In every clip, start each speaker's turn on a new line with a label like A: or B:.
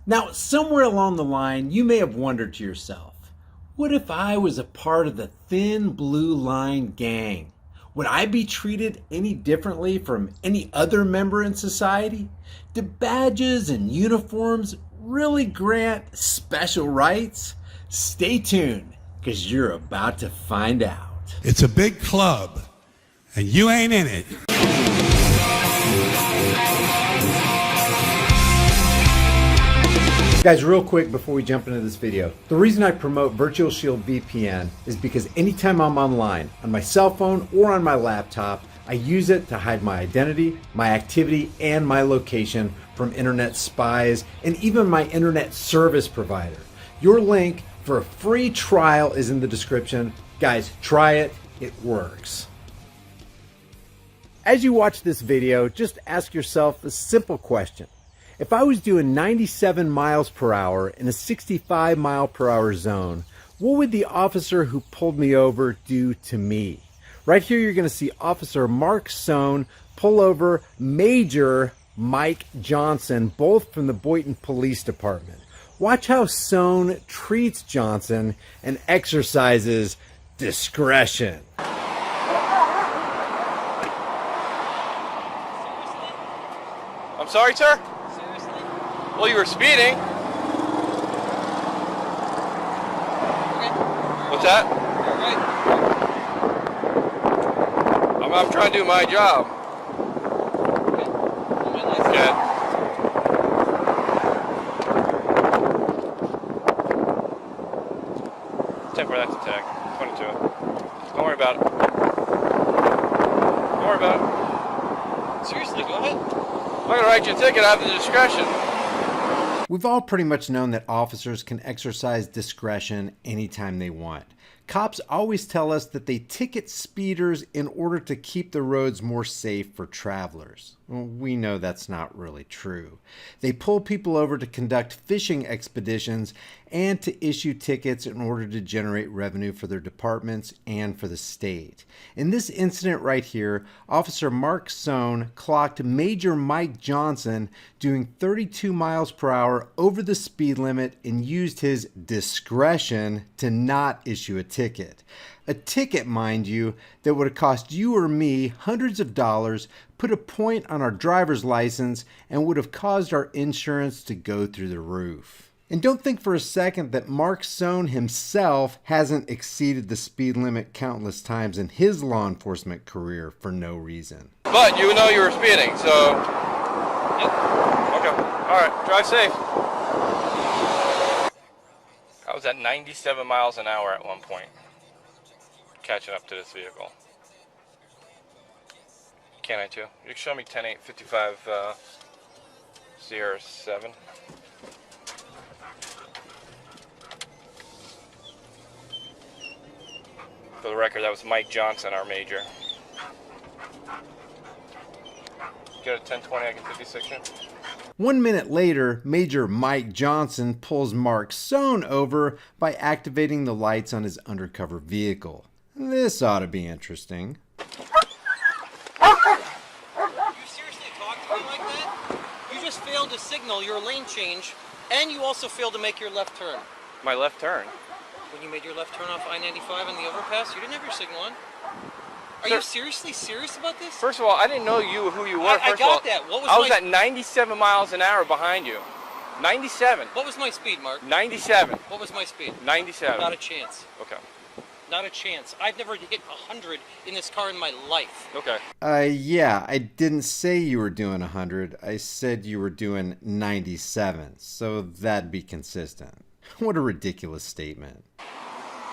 A: Now, somewhere along the line, you may have wondered to yourself, what if I was a part of the Thin Blue Line gang? Would I be treated any differently from any other member in society? Do badges and uniforms really grant special rights? Stay tuned, because you're about to find out.
B: It's a big club, and you ain't in it.
A: Guys, real quick before we jump into this video, the reason I promote Virtual Shield VPN is because anytime I'm online, on my cell phone or on my laptop, I use it to hide my identity, my activity, and my location from internet spies and even my internet service provider. Your link for a free trial is in the description. Guys, try it, it works. As you watch this video, just ask yourself a simple question. If I was doing 97 miles per hour in a 65 mile per hour zone, what would the officer who pulled me over do to me? Right here, you're going to see Officer Mark Sohn pull over Major Mike Johnson, both from the Boynton Police Department. Watch how Sohn treats Johnson and exercises discretion.
C: I'm sorry, sir? Well, you were speeding.
D: Okay.
C: What's that?
D: You're right.
C: I'm trying to do my job.
D: Okay. On my license.
C: Okay. Temporary, that's attack. 22. Don't worry about it. Don't worry about it.
D: Seriously, go ahead.
C: I'm not gonna write you a ticket. I have the discretion.
A: We've all pretty much known that officers can exercise discretion anytime they want. Cops always tell us that they ticket speeders in order to keep the roads more safe for travelers. Well, we know that's not really true. They pull people over to conduct fishing expeditions and to issue tickets in order to generate revenue for their departments and for the state. In this incident right here, Officer Mark Sohn clocked Major Mike Johnson doing 32 miles per hour over the speed limit and used his discretion to not issue a ticket. A ticket, mind you, that would have cost you or me hundreds of dollars, put a point on our driver's license, and would have caused our insurance to go through the roof. And don't think for a second that Mark Sohn himself hasn't exceeded the speed limit countless times in his law enforcement career for no reason.
C: But you know you were speeding, so...
D: Yep.
C: Okay. Alright, drive safe. I was at 97 miles an hour at one point, catching up to this vehicle. Can I too? You can show me 10-8-55 Sierra 7. For the record, that was Mike Johnson, our major. Get a 1020, I can 56 you.
A: 1 minute later, Major Mike Johnson pulls Mark Sohn over by activating the lights on his undercover vehicle. This ought to be interesting.
D: You seriously talk to me like that? You just failed to signal your lane change, and you also failed to make your left turn.
C: My left turn.
D: When you made your left turn off I-95 on the overpass, you didn't have your signal on. Are you seriously serious about this?
C: First of all, I didn't know who you were.
D: I got that. What was
C: I was at 97 miles an hour behind you. 97.
D: What was my speed, Mark?
C: 97.
D: What was my speed?
C: 97.
D: Not a chance.
C: Okay.
D: Not a chance. I've never hit 100 in this car in my life.
C: Okay.
A: Yeah, I didn't say you were doing 100. I said you were doing 97, so that'd be consistent. What a ridiculous statement.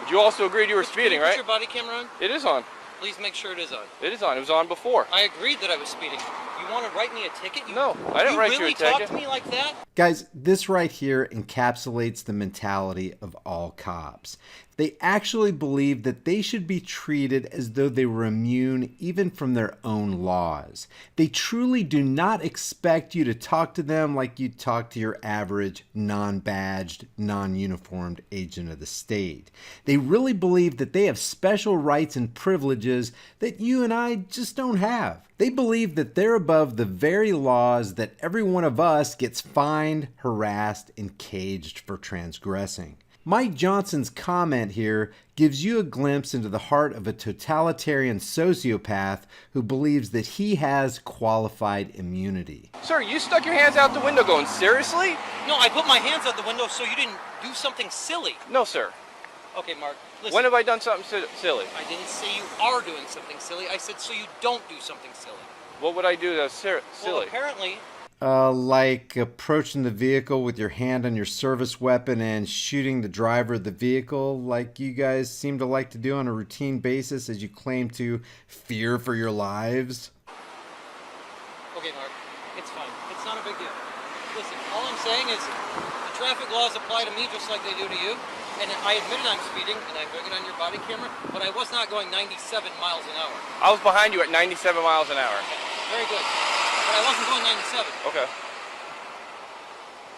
C: But you also agreed you were speeding, right?
D: Is your body camera on?
C: It is on.
D: Please make sure it is on.
C: It is on. It was on before.
D: I agreed that I was speeding. You want to write me a ticket?
C: No, I didn't write you a ticket.
D: You really talk to me like that?
A: Guys, this right here encapsulates the mentality of all cops. They actually believe that they should be treated as though they were immune even from their own laws. They truly do not expect you to talk to them like you talk to your average non-badged, non-uniformed agent of the state. They really believe that they have special rights and privileges that you and I just don't have. They believe that they're above the very laws that every one of us gets fined, harassed, and caged for transgressing. Mike Johnson's comment here gives you a glimpse into the heart of a totalitarian sociopath who believes that he has qualified immunity.
C: Sir, you stuck your hands out the window going, seriously?
D: No, I put my hands out the window so you didn't do something silly.
C: No, sir.
D: Okay, Mark, listen.
C: When have I done something silly?
D: I didn't say you are doing something silly. I said so you don't do something silly.
C: What would I do that's silly?
D: Well, apparently...
A: Like approaching the vehicle with your hand on your service weapon and shooting the driver of the vehicle, like you guys seem to like to do on a routine basis as you claim to fear for your lives.
D: Okay, Mark, it's fine. It's not a big deal. Listen, all I'm saying is the traffic laws apply to me just like they do to you. And I admitted I'm speeding, and I'm doing it on your body camera, but I was not going 97 miles an hour.
C: I was behind you at 97 miles an hour.
D: Very good. But I wasn't going 97.
C: Okay.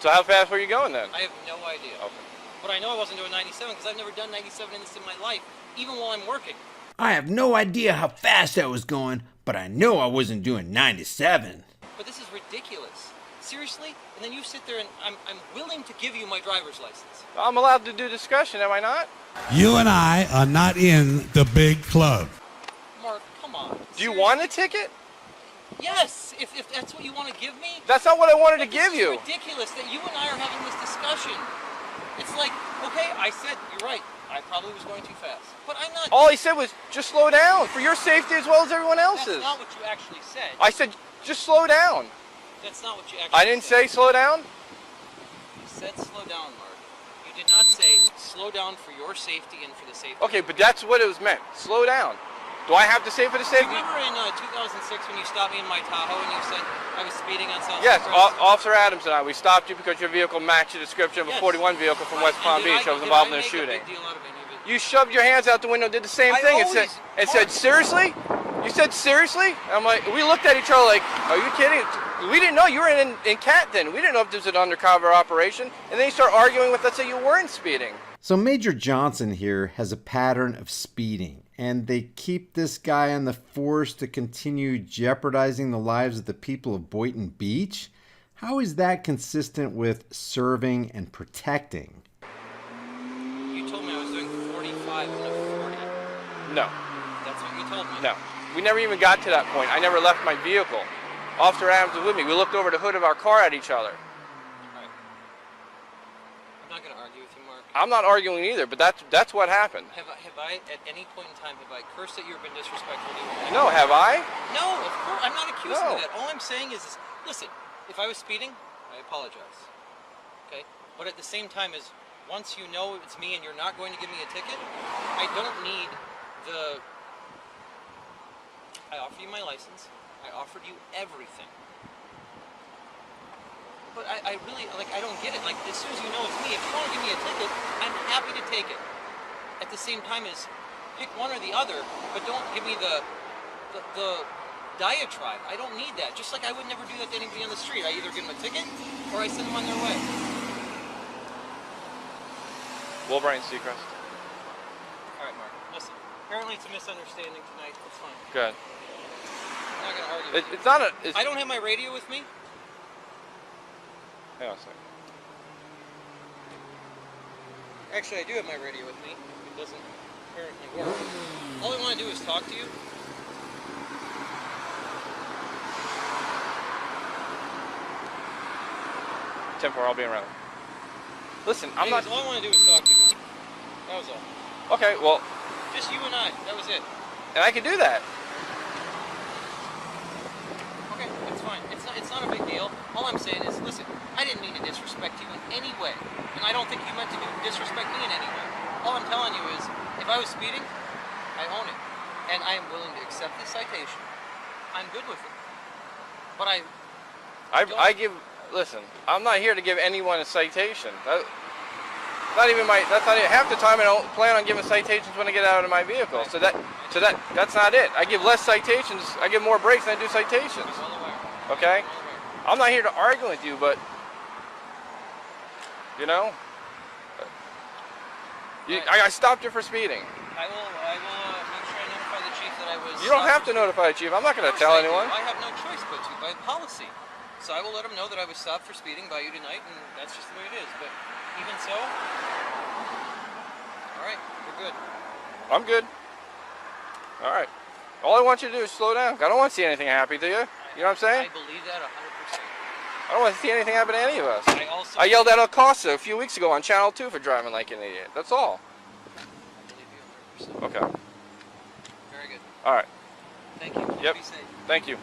C: So how fast were you going then?
D: I have no idea.
C: Okay.
D: But I know I wasn't doing 97 because I've never done 97 in this in my life, even while I'm working.
A: I have no idea how fast I was going, but I know I wasn't doing 97.
D: But this is ridiculous. Seriously? And then you sit there and I'm willing to give you my driver's license.
C: I'm allowed to do discussion, am I not?
B: You and I are not in the big club.
D: Mark, come on.
C: Do you want a ticket?
D: Yes, if that's what you want to give me.
C: That's not what I wanted to
D: But
C: give
D: this
C: you.
D: is ridiculous that you and I are having this discussion. It's like, okay, I said, you're right. I probably was going too fast. But I'm not.
C: All he said was, just slow down, for your safety as well as everyone else's.
D: That's not what you actually said.
C: I said, just slow down.
D: That's not what you actually said.
C: I didn't say slow down?
D: You said slow down, Mark. You did not say slow down for your safety and for the safety.
C: Okay, but that's what it was meant. Slow down. Do I have to say for the
D: Do
C: safety?
D: you remember in 2006 when you stopped me in my Tahoe and you said I was speeding on South
C: Yes,
D: Crest?
C: Officer Adams and I, we stopped you because your vehicle matched the description of a
D: Yes.
C: 41 vehicle from West
D: And
C: Palm
D: did
C: Beach that was
D: did
C: involved in a
D: make
C: shooting.
D: A big deal out of any of it?
C: You shoved your hands out the window and did the same
D: I
C: thing and
D: always-
C: said, seriously? You said, seriously? I'm like, we looked at each other like, are you kidding? We didn't know you were in Canton. We didn't know if this was an undercover operation. And then you start arguing with us that you weren't speeding.
A: So Major Johnson here has a pattern of speeding, and they keep this guy on the force to continue jeopardizing the lives of the people of Boynton Beach? How is that consistent with serving and protecting?
D: You told me I was doing 45 and a 40.
C: No,
D: That's what you told me.
C: no. We never even got to that point. I never left my vehicle. Officer Adams was with me. We looked over the hood of our car at each other.
D: Right. I'm not going to argue with you, Mark.
C: I'm not arguing either, but that's what happened.
D: Have I, at any point in time, have I cursed at you or been disrespectful to you?
C: No, have I?
D: No, of course. I'm not accusing
C: No.
D: you of that. All I'm saying is, listen, if I was speeding, I apologize. Okay? But at the same time, is once you know it's me and you're not going to give me a ticket, I don't need the... I offered you my license. I offered you everything. But I really, like, I don't get it. Like, as soon as you know it's me, if you want to give me a ticket, I'm happy to take it. At the same time as pick one or the other, but don't give me the diatribe. I don't need that. Just like I would never do that to anybody on the street. I either give them a ticket or I send them on their way.
C: Wilbright and Seacrest.
D: All right, Mark. Listen. Apparently it's a misunderstanding tonight. It's fine.
C: Good.
D: I'm not going to argue with you.
C: It's not a... It's,
D: I don't have my radio with me.
C: hang on a second.
D: Actually, I do have my radio with me. It doesn't apparently work. All I want to do is talk to you.
C: I'll be around. Listen, I'm
D: Anyways,
C: not...
D: all I want to do is talk to you, Mark. That was all.
C: Okay, well,
D: Just you and I. That was it.
C: and I can do that.
D: Okay, it's fine. It's not a big deal. All I'm saying is, listen, I didn't mean to disrespect you in any way. And I don't think you meant to disrespect me in any way. All I'm telling you is, if I was speeding, I own it. And I am willing to accept this citation. I'm good with it. But
C: I give... Listen, I'm not here to give anyone a citation. That's not even half the time I don't plan on giving citations when I get out of my vehicle. So that's not it. I give less citations. I give more breaks than I do citations.
D: I'm well aware.
C: Okay?
D: I'm well aware.
C: I'm not here to argue with you, but you know, I stopped you for speeding.
D: I will make sure I notify the chief that I was...
C: You don't have to notify the chief. I'm not going to tell anyone.
D: I have no choice but to, by policy. So I will let him know that I was stopped for speeding by you tonight, and that's just the way it is. But even so... All right, we're good.
C: I'm good. All right. All I want you to do is slow down. I don't want to see anything happen to you. You know what I'm saying?
D: I believe that 100%.
C: I don't want to see anything happen to any of us.
D: I
C: yelled at Acosta a few weeks ago on Channel 2 for driving like an idiot. That's all.
D: I believe you 100%.
C: Okay.
D: Very good.
C: All right.
D: Thank you.
C: Yep.
D: Be safe.
C: Thank you.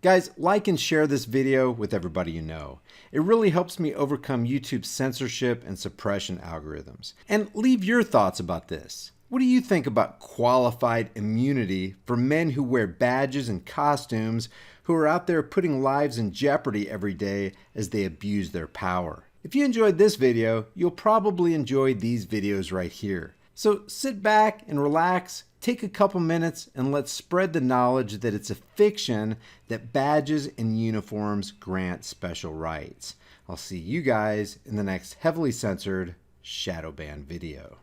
A: Guys, like and share this video with everybody you know. It really helps me overcome YouTube's censorship and suppression algorithms. And leave your thoughts about this. What do you think about qualified immunity for men who wear badges and costumes, who are out there putting lives in jeopardy every day as they abuse their power? If you enjoyed this video, you'll probably enjoy these videos right here. So sit back and relax, take a couple minutes, and let's spread the knowledge that it's a fiction that badges and uniforms grant special rights. I'll see you guys in the next heavily censored shadow ban video.